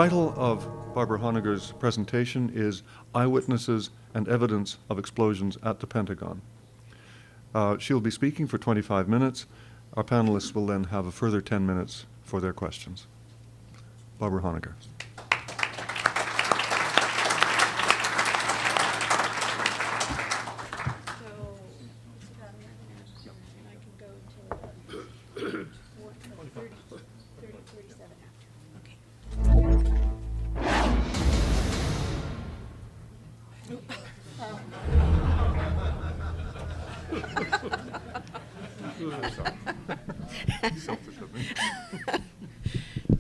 title of Barbara Honegger's presentation is Eyewitnesses and Evidence of Explosions at the Pentagon. She'll be speaking for 25 minutes. Our panelists will then have a further 10 minutes for their questions. Barbara Honegger.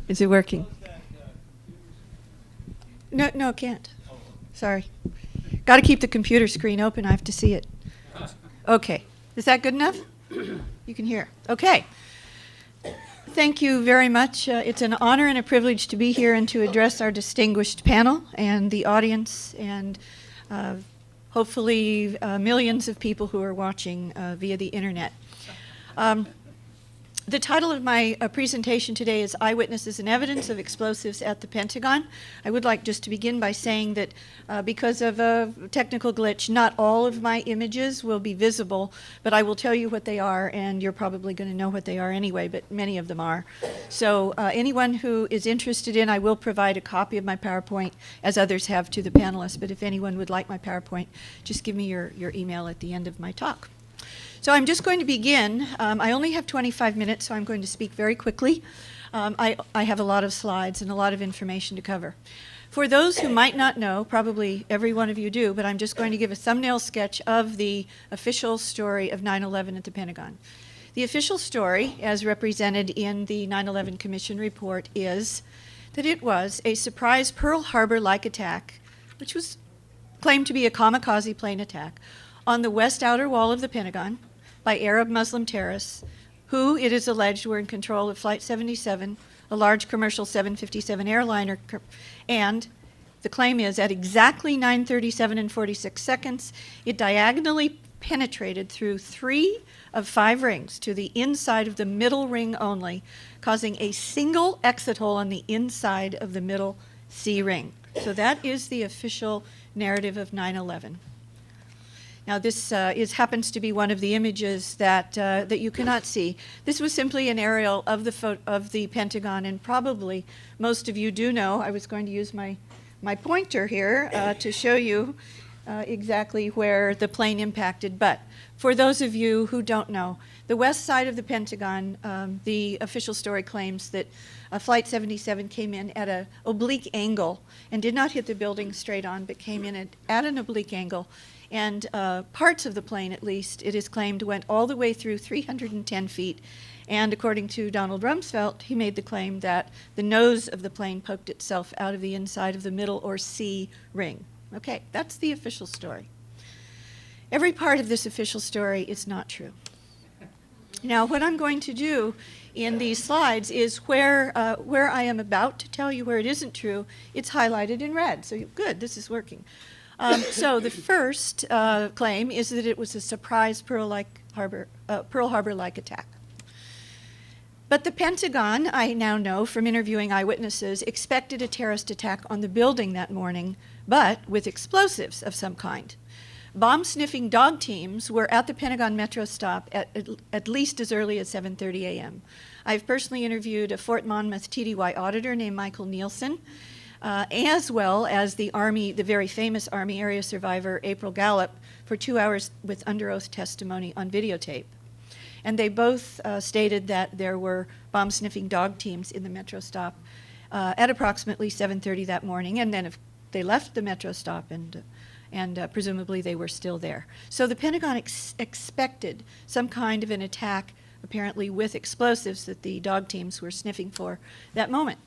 Is it working? No, it can't. Sorry. Got to keep the computer screen open. I have to see it. Okay. Is that good enough? You can hear. Okay. Thank you very much. It's an honor and a privilege to be here and to address our distinguished panel and the audience and hopefully millions of people who are watching via the internet. The title of my presentation today is Eyewitnesses and Evidence of Explosives at the Pentagon. I would like just to begin by saying that because of a technical glitch, not all of my images will be visible, but I will tell you what they are, and you're probably going to know what they are anyway, but many of them are. So anyone who is interested in, I will provide a copy of my PowerPoint, as others have to the panelists, but if anyone would like my PowerPoint, just give me your email at the end of my talk. So I'm just going to begin. I only have 25 minutes, so I'm going to speak very quickly. I have a lot of slides and a lot of information to cover. For those who might not know, probably every one of you do, but I'm just going to give a thumbnail sketch of the official story of 9/11 at the Pentagon. The official story, as represented in the 9/11 Commission report, is that it was a surprise Pearl Harbor-like attack, which was claimed to be a kamikaze plane attack, on the west outer wall of the Pentagon by Arab Muslim terrorists who, it is alleged, were in control of Flight 77, a large commercial 757 airliner, and the claim is at exactly 9:37 and 46 seconds, it diagonally penetrated through 3 of 5 rings to the inside of the middle ring only, causing a single exit hole on the inside of the middle C ring. So that is the official narrative of 9/11. Now this happens to be one of the images that you cannot see. This was simply an aerial of the Pentagon, and probably most of you do know. I was going to use my pointer here to show you exactly where the plane impacted. But for those of you who don't know, the west side of the Pentagon, the official story claims that Flight 77 came in at an oblique angle and did not hit the building straight on, but came in at an oblique angle. And parts of the plane, at least, it is claimed, went all the way through 310 feet. And according to Donald Rumsfeld, he made the claim that the nose of the plane poked itself out of the inside of the middle or C ring. Okay, that's the official story. Every part of this official story is not true. Now, what I'm going to do in these slides is where I am about to tell you where it isn't true, it's highlighted in red. So good, this is working. So the first claim is that it was a surprise Pearl Harbor-like attack. But the Pentagon, I now know from interviewing eyewitnesses, expected a terrorist attack on the building that morning, but with explosives of some kind. Bomb-sniffing dog teams were at the Pentagon metro stop at least as early as 7:30 a.m. I've personally interviewed a Fort Monmouth TDY auditor named Michael Nielsen, as well as the very famous Army area survivor April Gallup, for 2 hours with under oath testimony on videotape. And they both stated that there were bomb-sniffing dog teams in the metro stop at approximately 7:30 that morning, and then if they left the metro stop and presumably they were still there. So the Pentagon expected some kind of an attack, apparently with explosives that the dog teams were sniffing for that moment.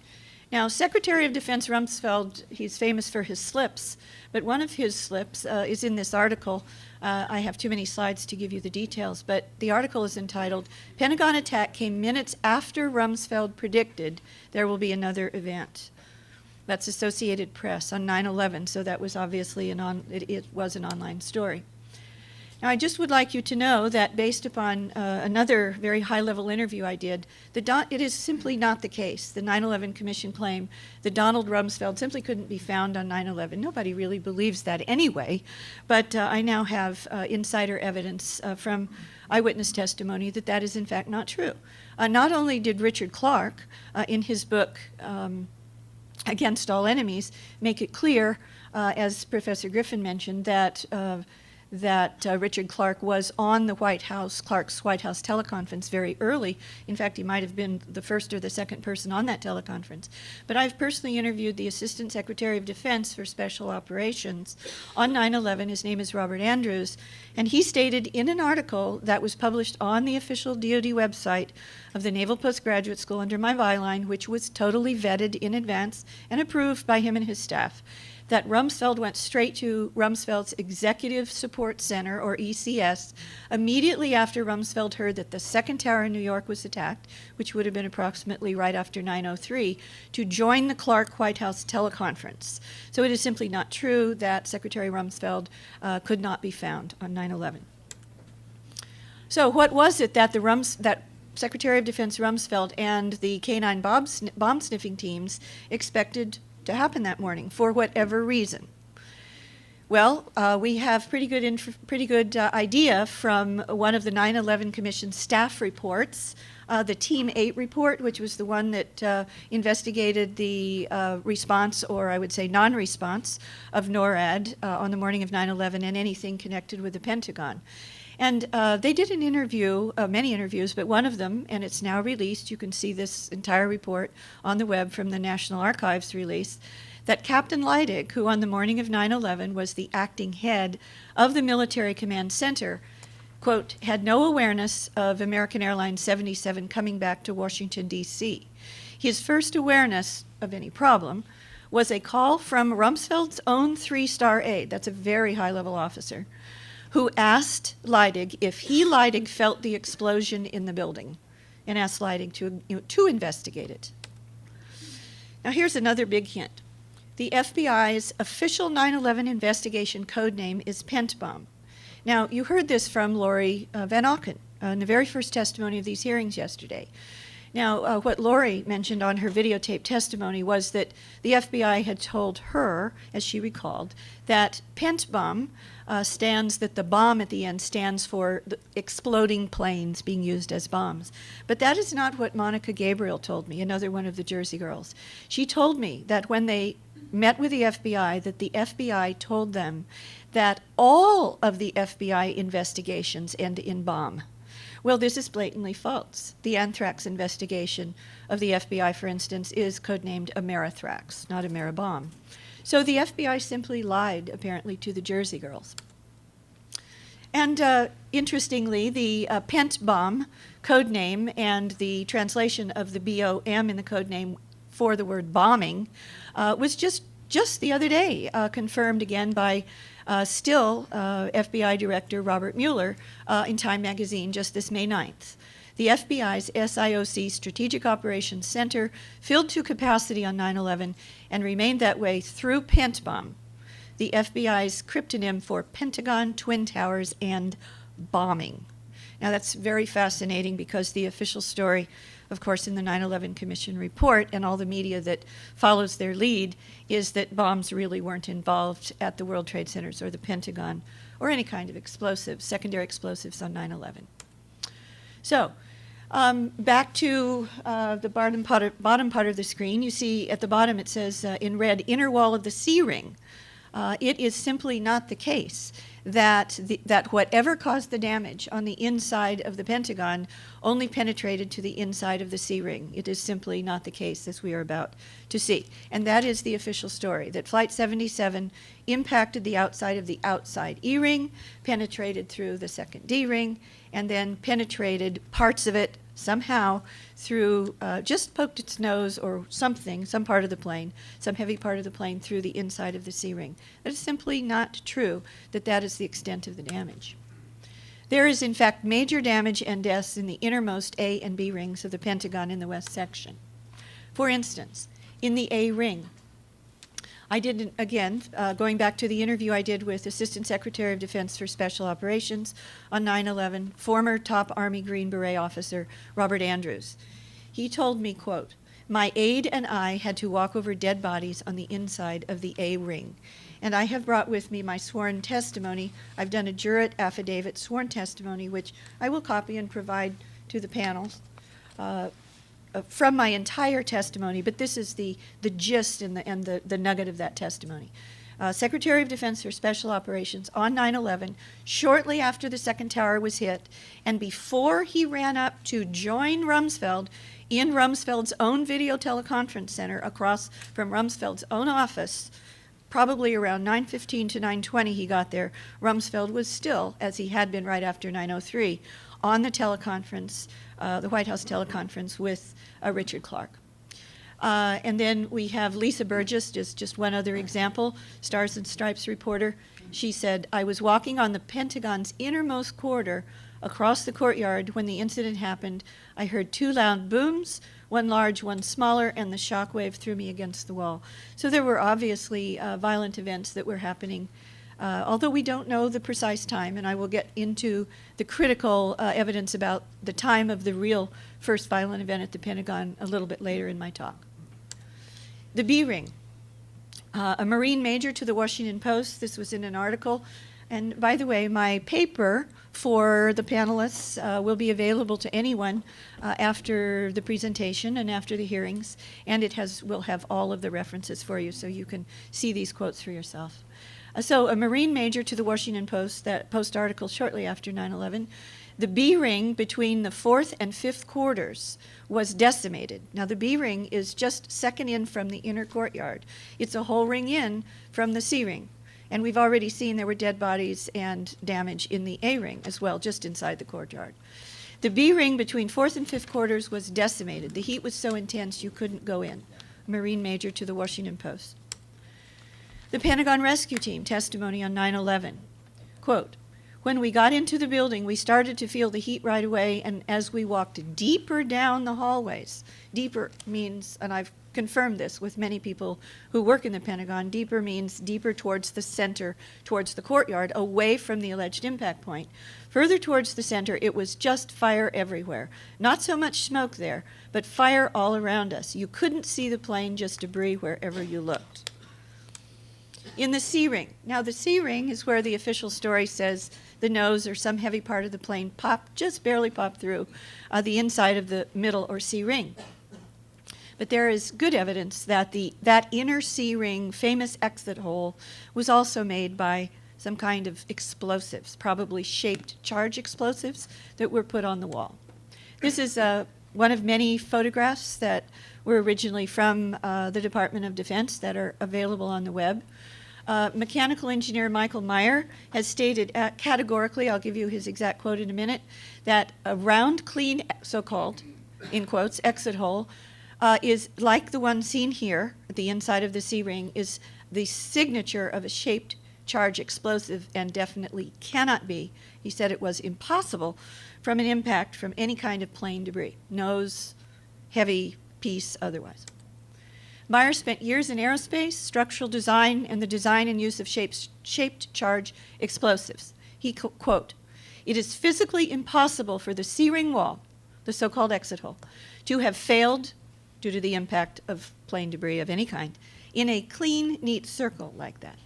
Now, Secretary of Defense Rumsfeld, he's famous for his slips, but one of his slips is in this article. I have too many slides to give you the details, but the article is entitled, "Pentagon Attack Came Minutes After Rumsfeld Predicted There Will Be Another Event." That's Associated Press on 9/11, so that was obviously it was an online story. Now, I just would like you to know that based upon another very high-level interview I did, it is simply not the case. The 9/11 Commission claim that Donald Rumsfeld simply couldn't be found on 9/11. Nobody really believes that anyway, but I now have insider evidence from eyewitness testimony that that is in fact not true. Not only did Richard Clarke, in his book Against All Enemies, make it clear, as Professor Griffin mentioned, that Richard Clarke was on the Clarke's White House teleconference very early. In fact, he might have been the first or the second person on that teleconference. But I've personally interviewed the Assistant Secretary of Defense for Special Operations on 9/11. His name is Robert Andrews, and he stated in an article that was published on the official DoD website of the Naval Postgraduate School under my byline, which was totally vetted in advance and approved by him and his staff, that Rumsfeld went straight to Rumsfeld's Executive Support Center, or ECS, immediately after Rumsfeld heard that the second tower in New York was attacked, which would have been approximately right after 9/03, to join the Clarke White House teleconference. So it is simply not true that Secretary Rumsfeld could not be found on 9/11. So what was it that that Secretary of Defense Rumsfeld and the K-9 bomb sniffing teams expected to happen that morning, for whatever reason? Well, we have pretty good idea from one of the 9/11 Commission staff reports, the Team 8 report, which was the one that investigated the response, or I would say non-response, of NORAD on the morning of 9/11 and anything connected with the Pentagon. And they did an interview, many interviews, but one of them, and it's now released, you can see this entire report on the web from the National Archives release, that Captain Leidig, who on the morning of 9/11 was the acting head of the Military Command Center, quote, had no awareness of American Airlines 77 coming back to Washington, D.C. His first awareness of any problem was a call from Rumsfeld's own three-star aide, that's a very high-level officer, who asked Leidig if Leidig felt the explosion in the building, and asked Leidig to investigate it. Now here's another big hint. The FBI's official 9/11 investigation code name is Pentbomb. Now, you heard this from Lori Van Auken in the very first testimony of these hearings yesterday. Now, what Lori mentioned on her videotape testimony was that the FBI had told her, as she recalled, that Pentbomb that the bomb at the end stands for the exploding planes being used as bombs. But that is not what Monica Gabriel told me, another one of the Jersey girls. She told me that when they met with the FBI, that the FBI told them that all of the FBI investigations end in bomb. Well, this is blatantly false. The anthrax investigation of the FBI, for instance, is codenamed Amerithrax, not Ameribomb. So the FBI simply lied, apparently, to the Jersey girls. And interestingly, the Pentbomb codename and the translation of the BOM in the codename for the word bombing was just the other day confirmed again by still FBI Director Robert Mueller in Time magazine just this May 9th. The FBI's SIOC Strategic Operations Center filled to capacity on 9/11 and remained that way through Pentbomb, the FBI's cryptonym for Pentagon, Twin Towers, and bombing. Now that's very fascinating because the official story, of course, in the 9/11 Commission report and all the media that follows their lead is that bombs really weren't involved at the World Trade Centers or the Pentagon or any kind of explosives, secondary explosives on 9/11. So back to the bottom part of the screen, you see at the bottom it says in red, inner wall of the C ring. It is simply not the case that whatever caused the damage on the inside of the Pentagon only penetrated to the inside of the C-ring. It is simply not the case, as we are about to see. And that is the official story, that Flight 77 impacted the outside of the outside E-ring, penetrated through the second D-ring, and then penetrated parts of it somehow through, just poked its nose or something, some part of the plane, some heavy part of the plane through the inside of the C-ring. That is simply not true, that is the extent of the damage. There is, in fact, major damage and deaths in the innermost A and B rings of the Pentagon in the West section. For instance, in the A ring, I did, again, going back to the interview I did with Assistant Secretary of Defense for Special Operations on 9/11, former top Army Green Beret officer Robert Andrews. He told me, quote, "My aide and I had to walk over dead bodies on the inside of the A ring. And I have brought with me my sworn testimony. I've done a jurat affidavit sworn testimony, which I will copy and provide to the panels from my entire testimony, but this is the gist and the nugget of that testimony. Secretary of Defense for Special Operations on 9/11, shortly after the second tower was hit, and before he ran up to join Rumsfeld in Rumsfeld's own video teleconference center across from Rumsfeld's own office, probably around 9:15 to 9:20 he got there, Rumsfeld was still, as he had been right after 9/03, on the teleconference, the White House teleconference with Richard Clark. And then we have Lisa Burgess, just one other example, Stars and Stripes reporter. She said, "I was walking on the Pentagon's innermost corridor across the courtyard when the incident happened. I heard two loud booms, one large, one smaller, and the shock wave threw me against the wall." So there were obviously violent events that were happening, although we don't know the precise time, and I will get into the critical evidence about the time of the real first violent event at the Pentagon a little bit later in my talk. The B ring. A Marine major to the Washington Post. This was in an article. And by the way, my paper for the panelists will be available to anyone after the presentation and after the hearings, and will have all of the references for you so you can see these quotes for yourself. So a Marine major to the Washington Post, that Post article shortly after 9/11, the B ring between the fourth and fifth quarters was decimated. Now the B ring is just second in from the inner courtyard. It's a whole ring in from the C ring. And we've already seen there were dead bodies and damage in the A ring as well, just inside the courtyard. The B ring between fourth and fifth quarters was decimated. The heat was so intense you couldn't go in. Marine major to the Washington Post. The Pentagon Rescue Team testimony on 9/11. Quote, "When we got into the building, we started to feel the heat right away, and as we walked deeper down the hallways," deeper means, and I've confirmed this with many people who work in the Pentagon, deeper means deeper towards the center, towards the courtyard, away from the alleged impact point. Further towards the center, it was just fire everywhere. Not so much smoke there, but fire all around us. You couldn't see the plane, just debris wherever you looked. In the C ring. Now the C ring is where the official story says the nose or some heavy part of the plane just barely popped through the inside of the middle or C ring. But there is good evidence that that inner C ring famous exit hole was also made by some kind of explosives, probably shaped charge explosives that were put on the wall. This is one of many photographs that were originally from the Department of Defense that are available on the web. Mechanical engineer Michael Meyer has stated categorically, I'll give you his exact quote in a minute, that a round, clean, so-called, in quotes, exit hole is like the one seen here at the inside of the C ring, is the signature of a shaped charge explosive and definitely cannot be, he said it was impossible, from an impact from any kind of plane debris, nose, heavy piece, otherwise. Meyer spent years in aerospace, structural design, and the design and use of shaped charge explosives. He, quote, "It is physically impossible for the C-ring wall, the so-called exit hole, to have failed due to the impact of plane debris of any kind in a clean, neat circle like that."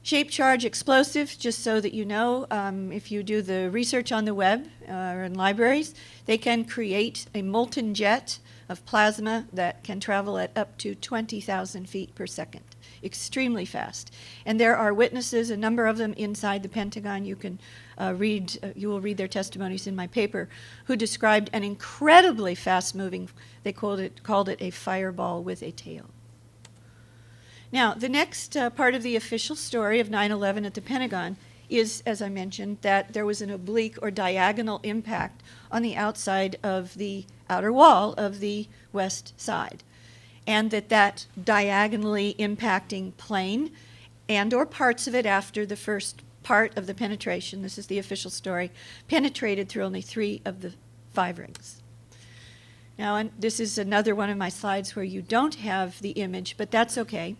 Shaped charge explosives, just so that you know, if you do the research on the web or in libraries, they can create a molten jet of plasma that can travel at up to 20,000 feet per second, extremely fast. And there are witnesses, a number of them inside the Pentagon. You can you will read their testimonies in my paper, who described an incredibly fast-moving, they called it a fireball with a tail. Now, the next part of the official story of 9/11 at the Pentagon is, as I mentioned, that there was an oblique or diagonal impact on the outside of the outer wall of the west side, and that diagonally impacting plane and or parts of it after the first part of the penetration, this is the official story, penetrated through only 3 of the 5 rings. Now, and this is another one of my slides where you don't have the image, but that's okay.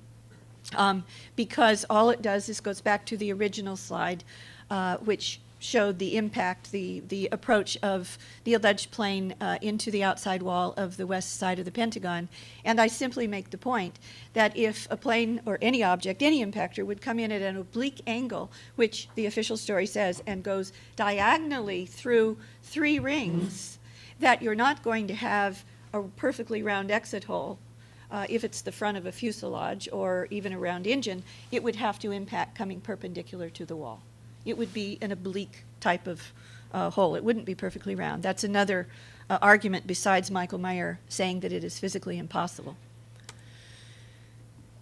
because all it does is goes back to the original slide, which showed the impact, the approach of the alleged plane into the outside wall of the west side of the Pentagon. And I simply make the point that if a plane or any object, any impactor, would come in at an oblique angle, which the official story says, and goes diagonally through 3 rings, that you're not going to have a perfectly round exit hole. If it's the front of a fuselage or even a round engine, it would have to impact coming perpendicular to the wall. It would be an oblique type of hole. It wouldn't be perfectly round. That's another argument besides Michael Meyer saying that it is physically impossible.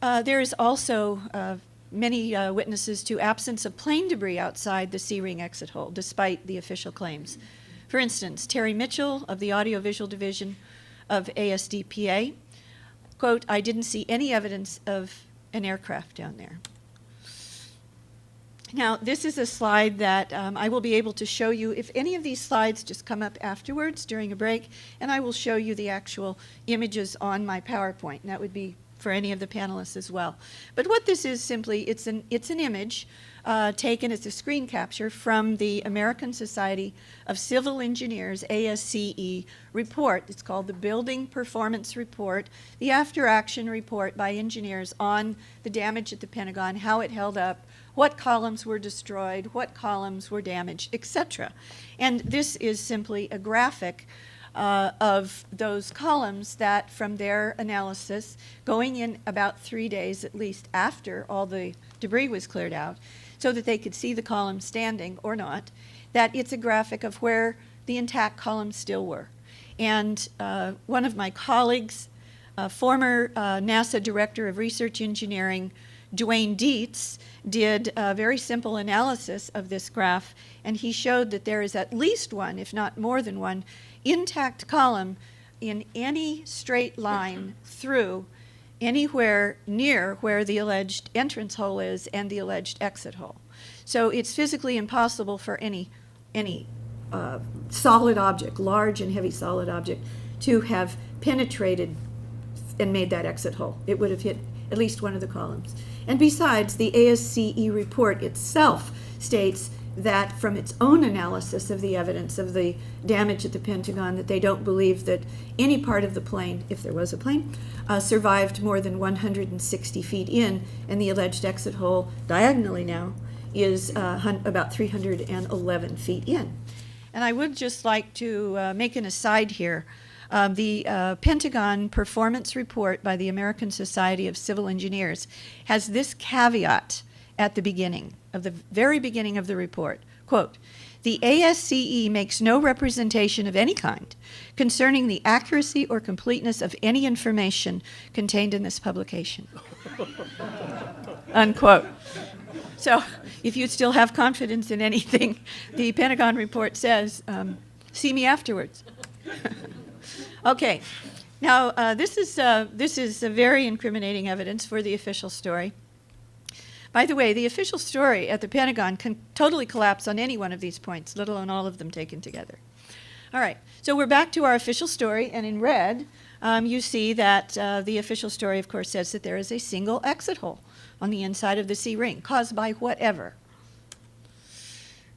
There is also many witnesses to absence of plane debris outside the C-ring exit hole, despite the official claims. For instance, Terry Mitchell of the Audiovisual Division of ASDPA, quote, "I didn't see any evidence of an aircraft down there." Now, this is a slide that I will be able to show you. If any of these slides just come up afterwards during a break, and I will show you the actual images on my PowerPoint, and that would be for any of the panelists as well. But what this is simply, it's an image taken as a screen capture from the American Society of Civil Engineers, ASCE, report. It's called the Building Performance Report, the after-action report by engineers on the damage at the Pentagon, how it held up, what columns were destroyed, what columns were damaged, etc. And this is simply a graphic of those columns that, from their analysis, going in about 3 days at least after all the debris was cleared out, so that they could see the columns standing or not, that it's a graphic of where the intact columns still were. And one of my colleagues, former NASA Director of Research Engineering, Dwayne Dietz, did a very simple analysis of this graph, and he showed that there is at least one, if not more than one, intact column in any straight line through anywhere near where the alleged entrance hole is and the alleged exit hole. So it's physically impossible for any solid object, large and heavy solid object, to have penetrated and made that exit hole. It would have hit at least one of the columns. And besides, the ASCE report itself states that from its own analysis of the evidence of the damage at the Pentagon, that they don't believe that any part of the plane, if there was a plane, survived more than 160 feet in, and the alleged exit hole diagonally now is about 311 feet in. And I would just like to make an aside here. The Pentagon Performance Report by the American Society of Civil Engineers has this caveat at the beginning, of the very beginning of the report, quote, "The ASCE makes no representation of any kind concerning the accuracy or completeness of any information contained in this publication." Unquote. So if you still have confidence in anything the Pentagon report says, see me afterwards. Okay, now this is a very incriminating evidence for the official story. By the way, the official story at the Pentagon can totally collapse on any one of these points, let alone all of them taken together. All right, so we're back to our official story, and in red, you see that the official story, of course, says that there is a single exit hole on the inside of the C-ring, caused by whatever.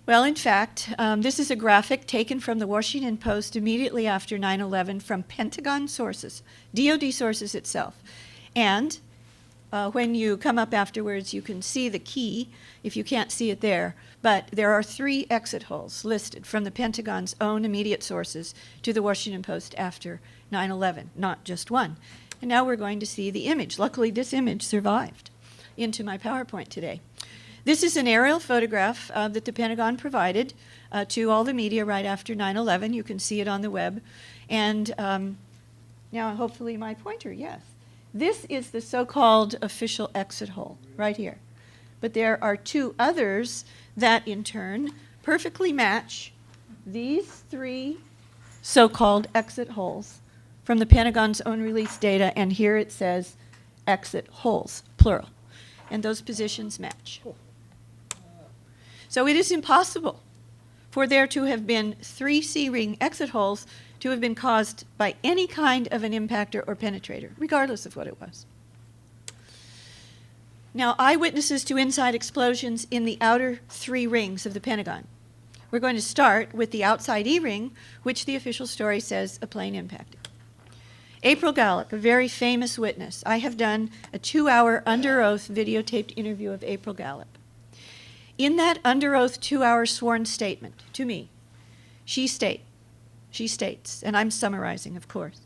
Well, in fact, this is a graphic taken from the Washington Post immediately after 9/11 from Pentagon sources, DoD sources itself. And when you come up afterwards, you can see the key, if you can't see it there. But there are 3 exit holes listed from the Pentagon's own immediate sources to the Washington Post after 9/11, not just one. And now we're going to see the image. Luckily, this image survived into my PowerPoint today. This is an aerial photograph that the Pentagon provided to all the media right after 9/11. You can see it on the web. And now hopefully my pointer, yes. This is the so-called official exit hole right here. But there are 2 others that in turn perfectly match these 3 so-called exit holes from the Pentagon's own release data. And here it says exit holes, plural. And those positions match. So it is impossible for there to have been 3 C-ring exit holes to have been caused by any kind of an impactor or penetrator, regardless of what it was. Now, eyewitnesses to inside explosions in the outer 3 rings of the Pentagon. We're going to start with the outside E-ring, which the official story says a plane impacted. April Gallup, a very famous witness. I have done a 2-hour under oath videotaped interview of April Gallup. In that under oath 2-hour sworn statement to me, she states, and I'm summarizing, of course,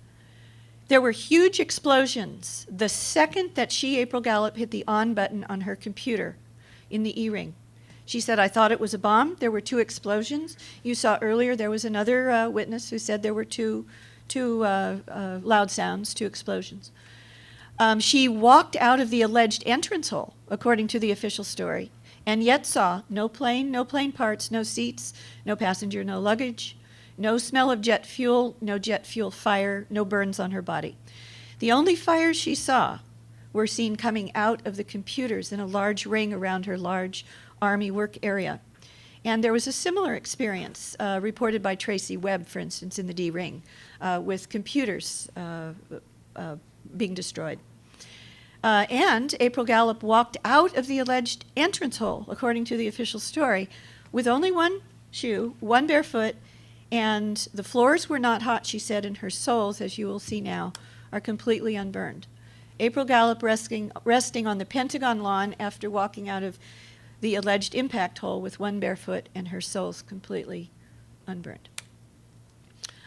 there were huge explosions the second that she, April Gallup, hit the on button on her computer in the E-ring. She said, I thought it was a bomb. There were 2 explosions. You saw earlier there was another witness who said there were two loud sounds, 2 explosions. She walked out of the alleged entrance hole, according to the official story, and yet saw no plane parts, no seats, no passenger, no luggage, no smell of jet fuel, no jet fuel fire, no burns on her body. The only fires she saw were seen coming out of the computers in a large ring around her large Army work area. And there was a similar experience reported by Tracy Webb, for instance, in the D-ring, with computers being destroyed. And April Gallup walked out of the alleged entrance hole, according to the official story, with only 1 shoe, 1 bare foot, and the floors were not hot, she said, and her soles, as you will see now, are completely unburned. April Gallup resting on the Pentagon lawn after walking out of the alleged impact hole with 1 bare foot and her soles completely unburned.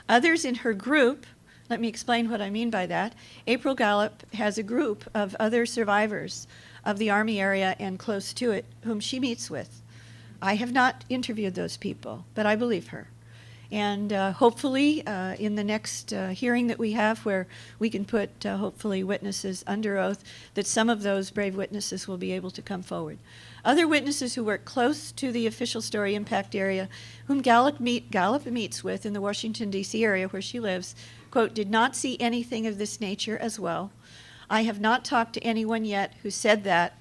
Others in her group, let me explain what I mean by that. April Gallup has a group of other survivors of the Army area and close to it whom she meets with. I have not interviewed those people, but I believe her. And hopefully in the next hearing that we have, where we can put hopefully witnesses under oath, that some of those brave witnesses will be able to come forward. Other witnesses who work close to the official story impact area, whom Gallup meets with in the Washington, D.C. area where she lives, quote, did not see anything of this nature as well. I have not talked to anyone yet who said that,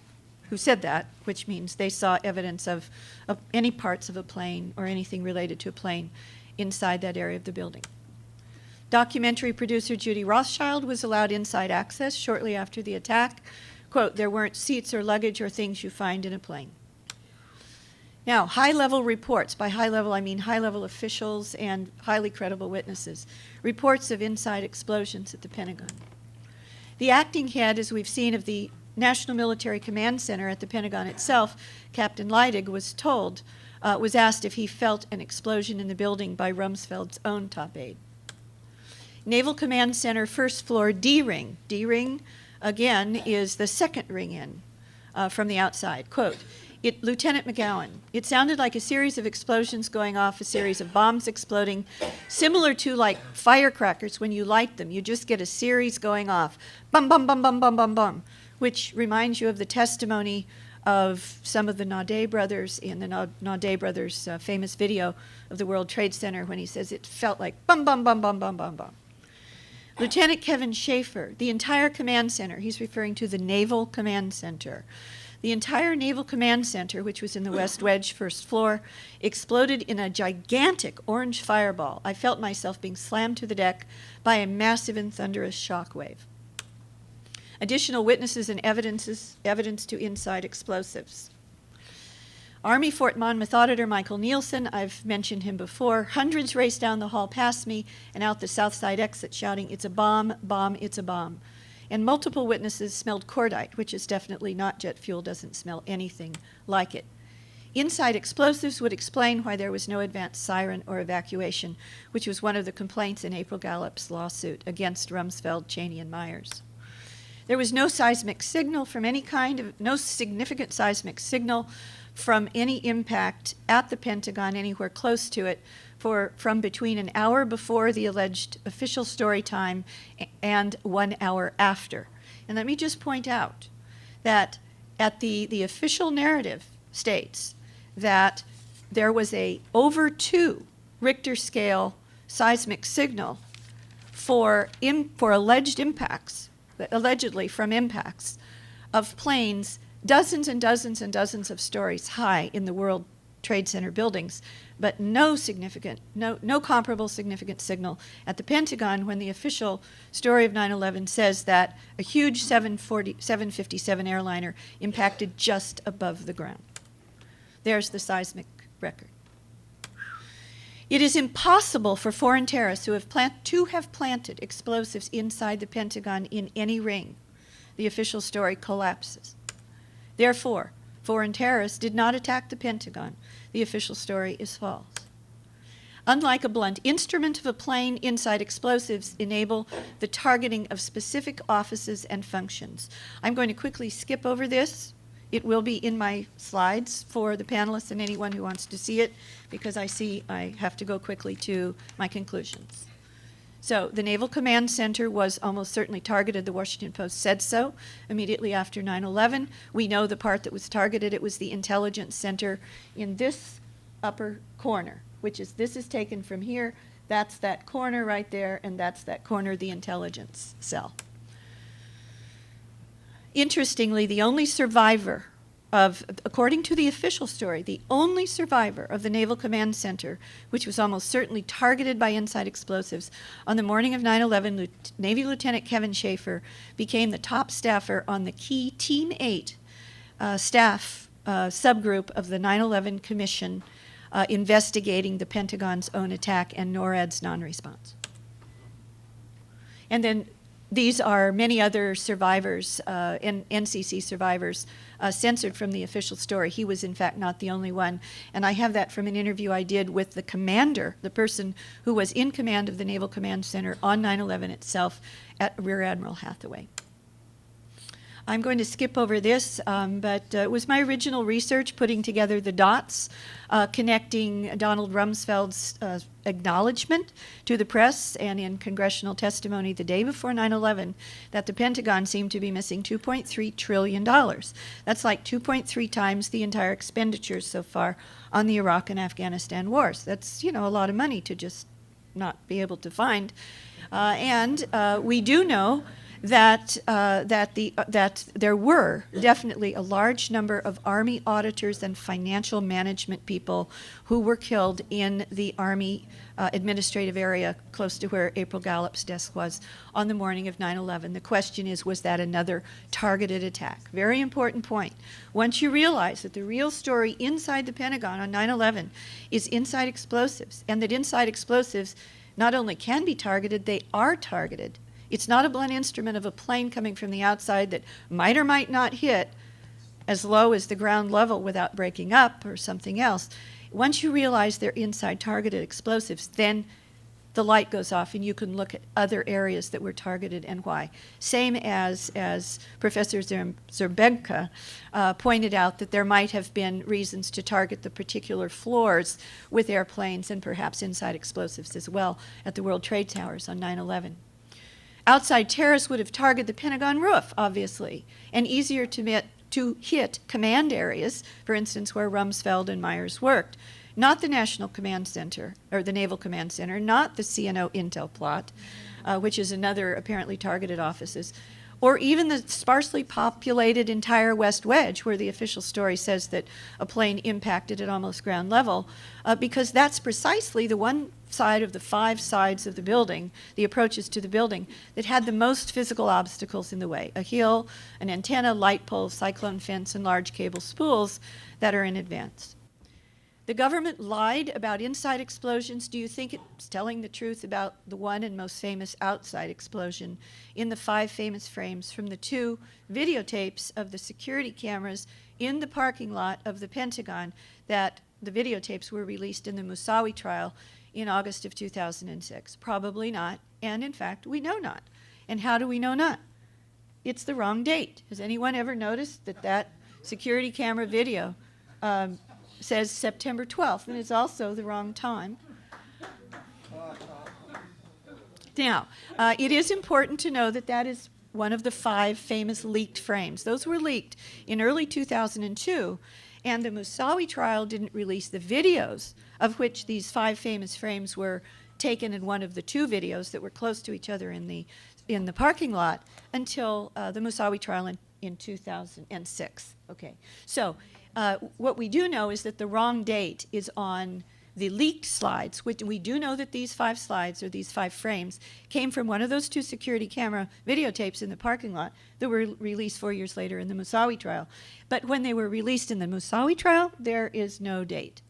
which means they saw evidence of any parts of a plane or anything related to a plane inside that area of the building. Documentary producer Judy Rothschild was allowed inside access shortly after the attack. Quote, there weren't seats or luggage or things you find in a plane. Now, high-level reports. By high-level, I mean high-level officials and highly credible witnesses. Reports of inside explosions at the Pentagon. The acting head, as we've seen, of the National Military Command Center at the Pentagon itself, Captain Leidig, was asked if he felt an explosion in the building by Rumsfeld's own top aide. Naval Command Center, first floor, D-ring. D-ring, again, is the second ring in from the outside. Quote, Lieutenant McGowan, it sounded like a series of explosions going off, a series of bombs exploding, similar to like firecrackers when you light them. You just get a series going off. Bum, bum, bum, bum, bum, bum, bum, which reminds you of the testimony of some of the Naudet brothers in the Naudet brothers' famous video of the World Trade Center when he says it felt like bum, bum, bum, bum, bum, bum, bum. Lieutenant Kevin Schaefer, the entire command center, he's referring to the Naval Command Center. The entire Naval Command Center, which was in the West Wedge first floor, exploded in a gigantic orange fireball. I felt myself being slammed to the deck by a massive and thunderous shock wave. Additional witnesses and evidence to inside explosives. Army Fort Monmouth Auditor Michael Nielsen, I've mentioned him before. Hundreds raced down the hall past me and out the south side exit shouting, it's a bomb, bomb, it's a bomb. And multiple witnesses smelled cordite, which is definitely not jet fuel, doesn't smell anything like it. Inside explosives would explain why there was no advance siren or evacuation, which was one of the complaints in April Gallup's lawsuit against Rumsfeld, Cheney, and Myers. There was no seismic signal from any kind, no significant seismic signal from any impact at the Pentagon, anywhere close to it, from between an hour before the alleged official story time and 1 hour after. And let me just point out that at the official narrative states that there was a over 2 Richter scale seismic signal for alleged impacts, allegedly from impacts of planes dozens and dozens and dozens of stories high in the World Trade Center buildings but no comparable significant signal at the Pentagon when the official story of 9/11 says that a huge 757 airliner impacted just above the ground. There's the seismic record. It is impossible for foreign terrorists to have planted explosives inside the Pentagon in any ring. The official story collapses. Therefore, foreign terrorists did not attack the Pentagon. The official story is false. Unlike a blunt instrument of a plane, inside explosives enable the targeting of specific offices and functions. I'm going to quickly skip over this. It will be in my slides for the panelists and anyone who wants to see it, because I see I have to go quickly to my conclusions. So the Naval Command Center was almost certainly targeted. The Washington Post said so immediately after 9/11. We know the part that was targeted. It was the intelligence center in this upper corner, which is, this is taken from here. That's that corner right there, and that's that corner, the intelligence cell. Interestingly, the only survivor of, according to the official story, the only survivor of the Naval Command Center, which was almost certainly targeted by inside explosives, on the morning of 9/11, Navy Lieutenant Kevin Schaefer became the top staffer on the key Team 8 staff subgroup of the 9/11 Commission investigating the Pentagon's own attack and NORAD's non-response. And then these are many other survivors, NCC survivors, censored from the official story. He was, in fact, not the only one. And I have that from an interview I did with the commander, the person who was in command of the Naval Command Center on 9/11 itself, at Rear Admiral Hathaway. I'm going to skip over this, but it was my original research putting together the dots, connecting Donald Rumsfeld's acknowledgement to the press and in congressional testimony the day before 9/11 that the Pentagon seemed to be missing $2.3 trillion. That's like 2.3 times the entire expenditures so far on the Iraq and Afghanistan wars. That's, you know, a lot of money to just not be able to find. And we do know that there were definitely a large number of Army auditors and financial management people who were killed in the Army administrative area close to where April Gallup's desk was on the morning of 9/11. The question is, was that another targeted attack? Very important point. Once you realize that the real story inside the Pentagon on 9/11 is inside explosives, and that inside explosives not only can be targeted, they are targeted. It's not a blunt instrument of a plane coming from the outside that might or might not hit as low as the ground level without breaking up or something else. Once you realize they're inside targeted explosives, then the light goes off and you can look at other areas that were targeted and why. Same as Professor Zerbegka pointed out, that there might have been reasons to target the particular floors with airplanes and perhaps inside explosives as well at the World Trade Towers on 9/11. Outside terrorists would have targeted the Pentagon roof, obviously, and easier to hit command areas, for instance, where Rumsfeld and Myers worked. Not the National Command Center, or the Naval Command Center, not the CNO Intel plot, which is another apparently targeted offices, or even the sparsely populated entire West Wedge, where the official story says that a plane impacted at almost ground level, because that's precisely the one side of the 5 sides of the building, the approaches to the building, that had the most physical obstacles in the way: a hill, an antenna, light poles, cyclone fence, and large cable spools that are in advance. The government lied about inside explosions. Do you think it's telling the truth about the one and most famous outside explosion in the 5 famous frames from the 2 videotapes of the security cameras in the parking lot of the Pentagon? That the videotapes were released in the Moussaoui trial in August of 2006. Probably not, and in fact, we know not. And how do we know not? It's the wrong date. Has anyone ever noticed that security camera video says September 12th, and it's also the wrong time? Now, it is important to know that that is one of the 5 famous leaked frames. Those were leaked in early 2002, and the Moussaoui trial didn't release the videos of which these 5 famous frames were taken in one of the 2 videos that were close to each other in the parking lot until the Moussaoui trial in 2006. Okay, so what we do know is that the wrong date is on The leaked slides, which we do know that these 5 slides or these 5 frames came from one of those 2 security camera videotapes in the parking lot that were released 4 years later in the Moussaoui trial. But when they were released in the Moussaoui trial, there is no date.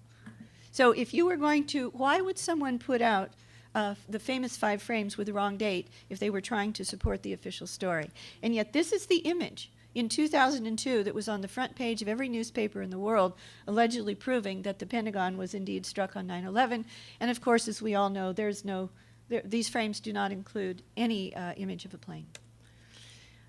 So if you were going to, why would someone put out the famous 5 frames with the wrong date if they were trying to support the official story? And yet this is the image in 2002 that was on the front page of every newspaper in the world, allegedly proving that the Pentagon was indeed struck on 9/11. And of course, as we all know, these frames do not include any image of a plane.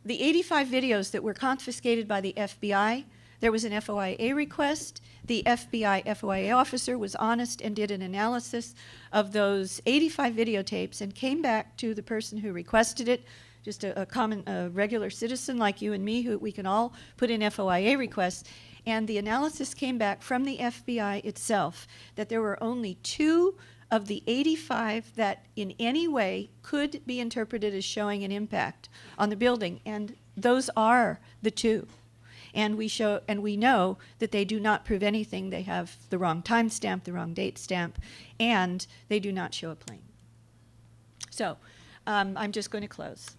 The 85 videos that were confiscated by the FBI, there was an FOIA request. The FBI FOIA officer was honest and did an analysis of those 85 videotapes and came back to the person who requested it, just a common, regular citizen like you and me, who we can all put in FOIA requests. And the analysis came back from the FBI itself that there were only 2 of the 85 that in any way could be interpreted as showing an impact on the building. And those are the 2. And we know that they do not prove anything. They have the wrong time stamp, the wrong date stamp, and they do not show a plane. So I'm just going to close.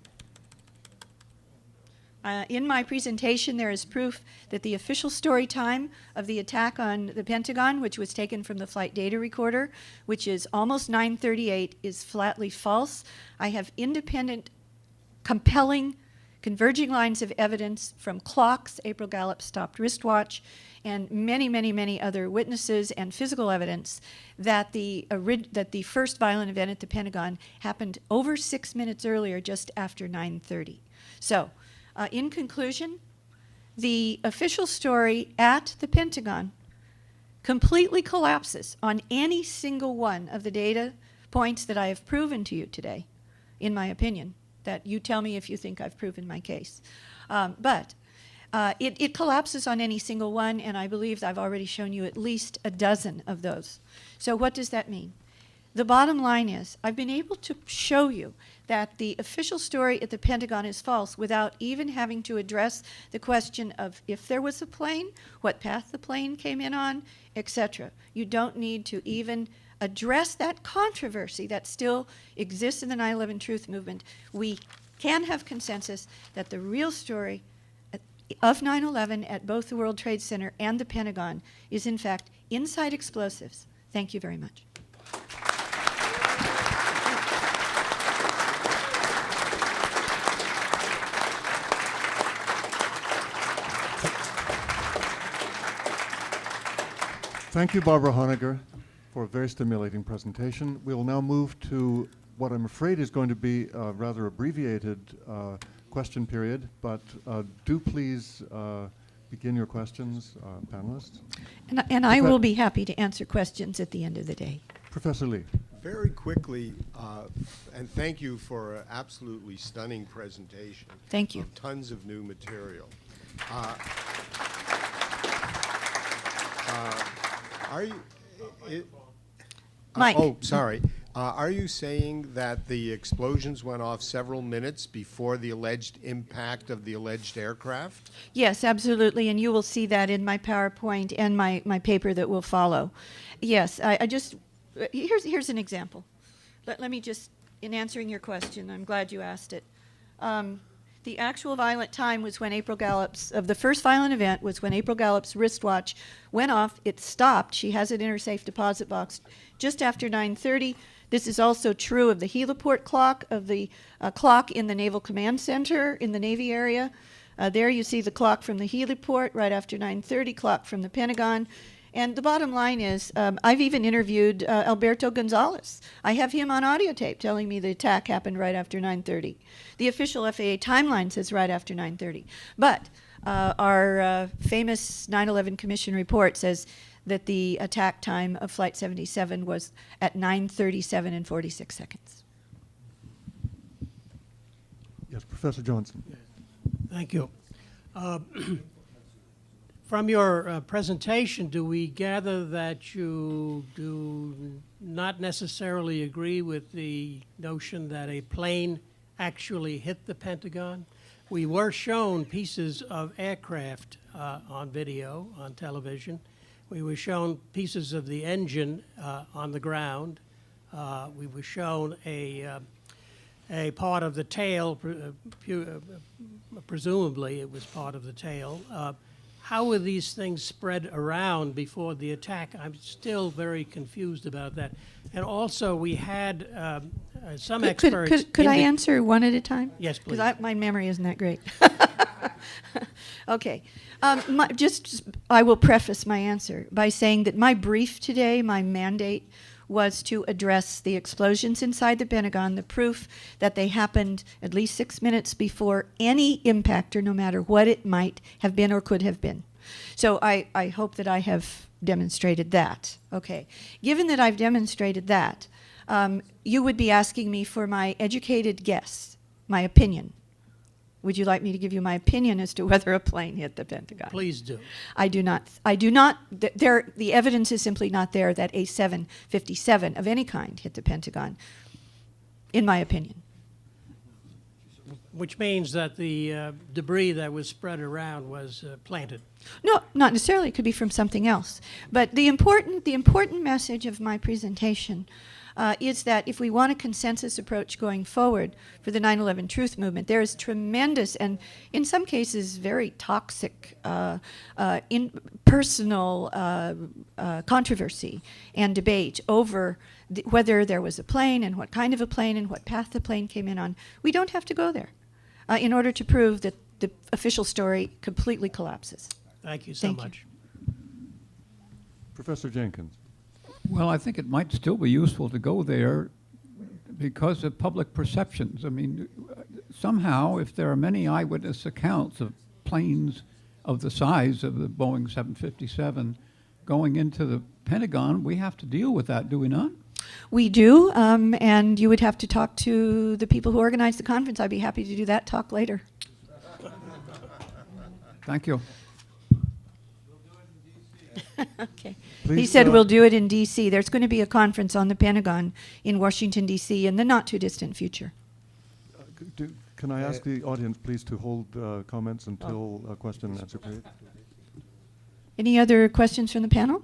In my presentation, there is proof that the official story time of the attack on the Pentagon, which was taken from the flight data recorder, which is almost 9:38, is flatly false. I have independent, compelling, converging lines of evidence from clocks, April Gallup's stopped wristwatch, and many, many, many other witnesses and physical evidence that the first violent event at the Pentagon happened over 6 minutes earlier, just after 9:30. So, in conclusion, the official story at the Pentagon completely collapses on any single one of the data points that I have proven to you today, in my opinion, that you tell me if you think I've proven my case. But it collapses on any single one, and I believe I've already shown you at least a dozen of those. So what does that mean? The bottom line is, I've been able to show you that the official story at the Pentagon is false without even having to address the question of if there was a plane, what path the plane came in on, etc. You don't need to even address that controversy that still exists in the 9/11 truth movement. We can have consensus that the real story of 9/11 at both the World Trade Center and the Pentagon is in fact inside explosives. Thank you very much. Thank you, Barbara Honegger, for a very stimulating presentation. We will now move to what I'm afraid is going to be a rather abbreviated question period, but do please begin your questions, panelists. And I will be happy to answer questions at the end of the day. Professor Lee. Very quickly, and thank you for an absolutely stunning presentation. Thank you. Of tons of new material. Are you? Mike. Oh, sorry. Are you saying that the explosions went off several minutes before the alleged impact of the alleged aircraft? Yes, absolutely, and you will see that in my PowerPoint and my paper that will follow. Yes, I just, here's an example. Let me just, in answering your question, I'm glad you asked it. The actual violent time was when April Gallup's, of the first violent event, was when April Gallup's wristwatch went off. It stopped. She has it in her safe deposit box just after 9:30. This is also true of the heliport clock, of the clock in the Naval Command Center in the Navy area. There you see the clock from the heliport right after 9:30, clock from the Pentagon. And the bottom line is, I've even interviewed Alberto Gonzalez. I have him on audio tape telling me the attack happened right after 9:30. The official FAA timeline says right after 9:30. But our famous 9/11 Commission report says that the attack time of Flight 77 was at 9:37 and 46 seconds. Yes, Professor Johnson. Thank you. From your presentation, do we gather that you do not necessarily agree with the notion that a plane actually hit the Pentagon? We were shown pieces of aircraft on video, on television, We were shown pieces of the engine on the ground. We were shown a part of the tail, presumably it was part of the tail. How were these things spread around before the attack? I'm still very confused about that. And also, we had some experts. Could I answer one at a time? Yes, please. Because my memory isn't that great. Okay. I will preface my answer by saying that my brief today, my mandate, was to address the explosions inside the Pentagon, the proof that they happened at least 6 minutes before any impactor, no matter what it might have been or could have been. So I hope that I have demonstrated that. Okay. Given that I've demonstrated that, you would be asking me for my educated guess, my opinion. Would you like me to give you my opinion as to whether a plane hit the Pentagon? Please do. I do not. The evidence is simply not there that a 757 of any kind hit the Pentagon, in my opinion. Which means that the debris that was spread around was planted. No, not necessarily. It could be from something else. But the important message of my presentation is that if we want a consensus approach going forward for the 9/11 truth movement, there is tremendous and in some cases very toxic personal controversy and debate over whether there was a plane and what kind of a plane and what path the plane came in on. We don't have to go there in order to prove that the official story completely collapses. Thank you so Thank you. much. Professor Jenkins. Well, I think it might still be useful to go there because of public perceptions. I mean, somehow, if there are many eyewitness accounts of planes of the size of the Boeing 757 going into the Pentagon, we have to deal with that, do we not? We do, and you would have to talk to the people who organized the conference. I'd be happy to do that talk later. Thank you. Okay. Please, He said we'll do it in D.C. There's going to be a conference on the Pentagon in Washington, D.C. in the not-too-distant future. Can I ask the audience, please, to hold comments until question and answer period? Any other questions from the panel?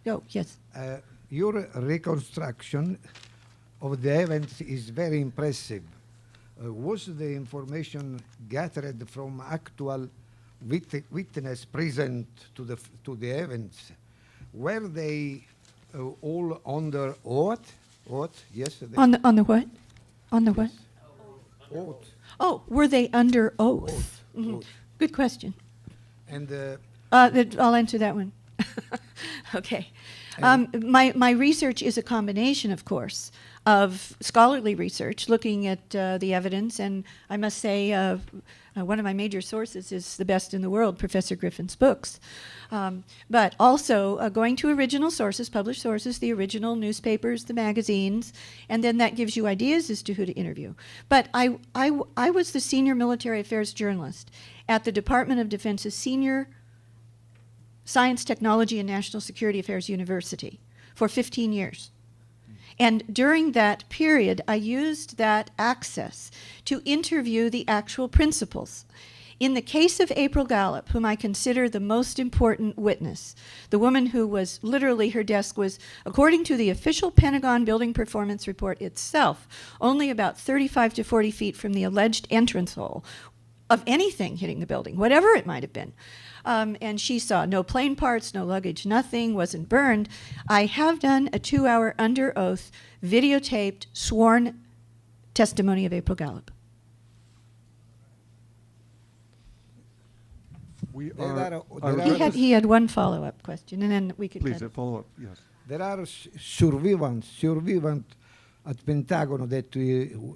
Oh, yes. Your reconstruction of the events is very impressive. Was the information gathered from actual witness present to the events? Were they all under oath? Yes. On the what? On the what? Oath. Oh, were they under oath? Mhm. Oath. Good question. And I'll answer that one. Okay. My research is a combination, of course, of scholarly research, looking at the evidence, and I must say one of my major sources is the best in the world, Professor Griffin's books. But also going to original sources, published sources, the original newspapers, the magazines, and then that gives you ideas as to who to interview. But I was the senior military affairs journalist at the Department of Defense's senior Science, Technology, and National Security Affairs University for 15 years. And during that period, I used that access to interview the actual principals. In the case of April Gallup, whom I consider the most important witness, the woman who was literally, her desk was, according to the official Pentagon Building Performance Report itself, only about 35 to 40 feet from the alleged entrance hole of anything hitting the building, whatever it might have been. And she saw no plane parts, no luggage, nothing, wasn't burned. I have done a 2-hour under oath, videotaped, sworn testimony of April Gallup. We There are. are- He had one follow-up question, and then we could Please, cut. follow up, yes. there are survivants at Pentagon that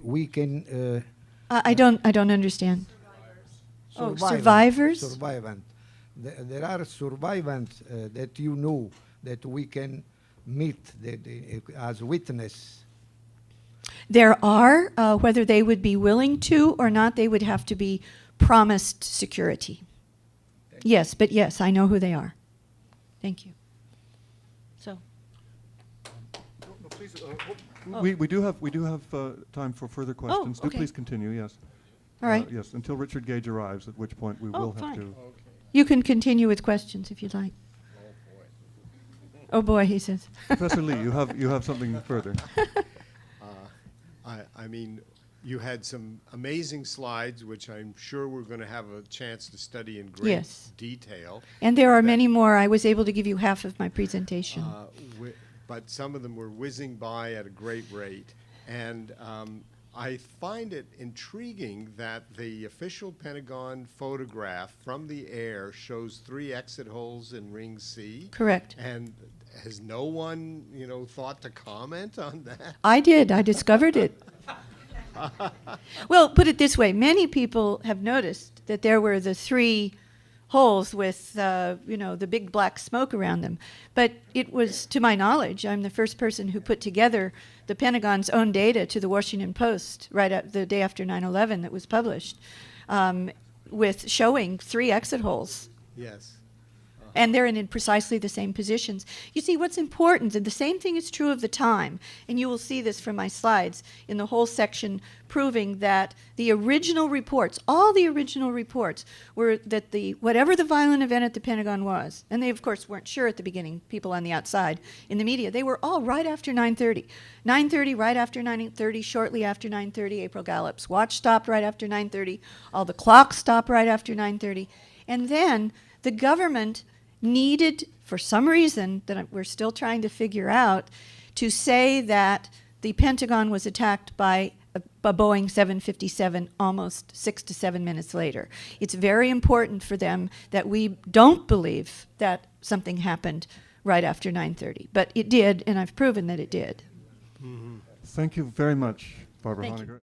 we can I don't understand. Oh, survivors? Survivant. There are survivants that you know that we can meet as witness. There are, whether they would be willing to or not, they would have to be promised security. Yes, but yes, I know who they are. Thank you. So, Please, we do have time for further questions. Do okay. please continue, yes. all right. Yes, until Richard Gage arrives, at which point we will have fine. to. You can continue with questions if you'd like. Oh boy, he says. Professor Lee, you have something further. I mean, you had some amazing slides, which I'm sure we're going to have a chance to study in great Yes. detail. And there are many more. I was able to give you half of my presentation. But some of them were whizzing by at a great rate. And I find it intriguing that the official Pentagon photograph from the air shows 3 exit holes in Ring C. Correct. And has no one, thought to comment on that? I did. I discovered it. Well, put it this way. Many people have noticed that there were the 3 holes with, the big black smoke around them. But it was, to my knowledge, I'm the first person who put together the Pentagon's own data to the Washington Post the day after 9/11 that was published, with showing 3 exit holes. Yes. And they're in precisely the same positions. You see, what's important, and the same thing is true of the time, and you will see this from my slides in the whole section proving that the original reports, all the original reports, were that whatever the violent event at the Pentagon was, and they of course weren't sure at the beginning, people on the outside in the media, they were all right after 9:30. 9:30, right after 9:30, shortly after 9:30, April Gallup's watch stopped right after 9:30, all the clocks stopped right after 9:30, and then the government needed, for some reason that we're still trying to figure out, to say that the Pentagon was attacked by a Boeing 757 almost 6 to 7 minutes later. It's very important for them that we don't believe that something happened right after 9:30. But it did, and I've proven that it did. Thank you very much, Barbara Thank you. Honegger.